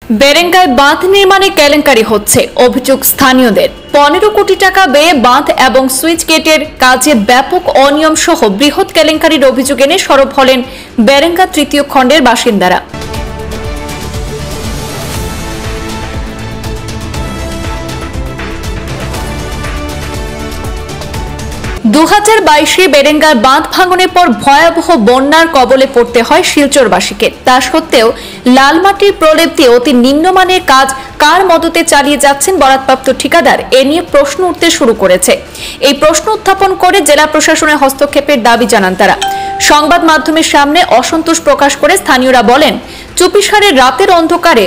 বেরেঙ্গায় বাঁধ নির্মাণে কেলেঙ্কারি হচ্ছে, অভিযোগ স্থানীয়দের। 15 কোটি টাকা ব্যয়ে বাঁধ এবং সুইচ গেটের কাজে ব্যাপক অনিয়ম সহ বৃহৎ কেলেঙ্কারির অভিযোগ এনে সরব হলেন বেরেঙ্গা তৃতীয় খণ্ডের বাসিন্দারা। 2022-এ বেরেঙ্গার বাঁধ ভাঙনের পর ভয়াবহ বন্যার কবলে পড়তে হয় শিলচরবাসীকে। তা সত্ত্বেও লালমাটির প্রলেপ দিয়ে অতি নিম্নমানের কাজ কার মদতে চালিয়ে যাচ্ছেন বরাদপ্রাপ্ত ঠিকাদার, এ নিয়ে প্রশ্ন উঠতে শুরু করেছে। এই প্রশ্ন উত্থাপন করে জেলা প্রশাসনের হস্তক্ষেপের দাবি জানান তারা। সংবাদ মাধ্যমের সামনে অসন্তোষ প্রকাশ করে স্থানীয়রা বলেন, চুপিসারের রাতের অন্ধকারে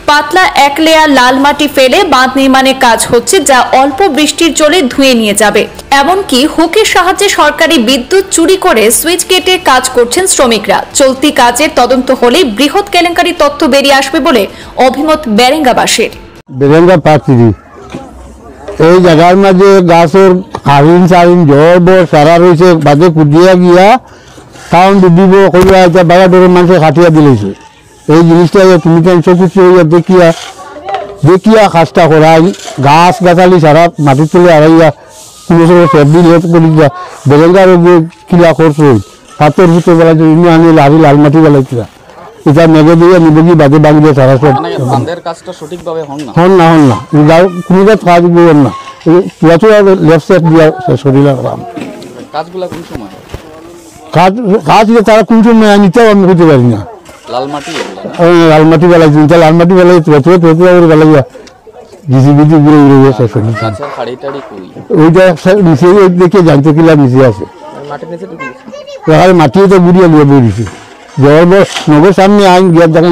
পাতলা এক লেয়ার লাল মাটি ফেলে বাঁধ নির্মাণের কাজ হচ্ছে, যা অল্প বৃষ্টির জলে ধুয়ে নিয়ে যাবে। এমনকি হুকের সাহায্যে সরকারি বিদ্যুৎ চুরি করে সুইচ গেটে কাজ করছেন শ্রমিকরা। চলতি কাজের তদন্ত হলেই বৃহৎ কেলেঙ্কারি তথ্য বেরিয়ে আসবে বলে অভিমত বেরেঙ্গাবাসীর। বেরেঙ্গা পাচ্ছি এই জায়গার মাঝে গাছের হারিন সারিন ঝড় বর সারা রয়েছে, বাজে কুদিয়া গিয়া কারণ ডুবিব করিয়া এটা বাগা ডোরে মানুষের খাটিয়া দিলেছে। এই জিনিসটা তুমি চকুচি হইয়া দেখিয়া কাজটা করাই, গাছ গাছালি সারা মাটির তুলে আড়াইয়া কোনো সময় সেবদিন হেপ করি যা বেরেঙ্গার কিলা করছো পাথর ভিতরে বেলাইছে, আনি লাভি লাল মাটি বেলাইছিলা এটা মেঘে দিয়ে নিবগি বাজে বাগিয়ে সারা সব হন না কোনো কাজ কাজ হন না লেফট সাইড দিয়া শরীর কাজ তারা কোন সময় নিতেও আমি করতে পারি না। লাল মাটি বেলাইছি, লাল মাটি বেলাই বেলাইয়া ঘিসি ঘিসি ঘুরে ঘুরে গেছে ওইটা নিচে দেখে জানতে কিলা নিচে আছে মাটিও তো ঘুরিয়ে নিয়ে বেরিয়েছে। নগর সামনে আইন গিয়ার দেখা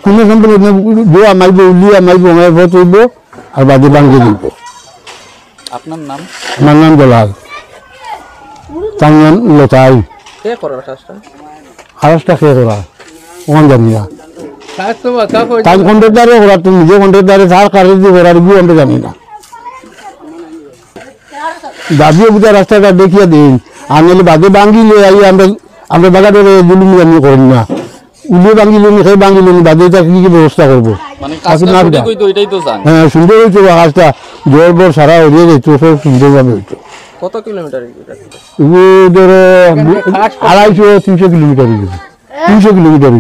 কোনো সম্ভব দোয়া মাইব উলিয়া মাইব চলব আর বাদে ভাঙ্গে দিব। আপনার নাম? আমার নাম জলাল চাঙ্গন লতাই। কাজটা খেয়ে করা ওখান জানি না, কাজ কন্ট্রাক্টারে করা, তুমি নিজে কন্ট্রাক্টারে তার কাজ দিয়ে করার গিয়ে আমরা জানি না। দাবিও বুঝা রাস্তাটা দেখিয়ে দিন, আনলে বাদে ভাঙ্গিলে আমরা বাগা ধরে জুলুমি আমি করি না, উলিয়ে ভাঙ্গিলে সেই ভাঙ্গিলে বাদে এটা কি ব্যবস্থা করবো। হ্যাঁ সুন্দর হয়েছে কাজটা, জোর বোর সারা হয়ে যেত, সব সুন্দরভাবে হইতো। কত কিলোমিটার? ধরো 250-300 কিলোমিটার, 300 কিলোমিটার।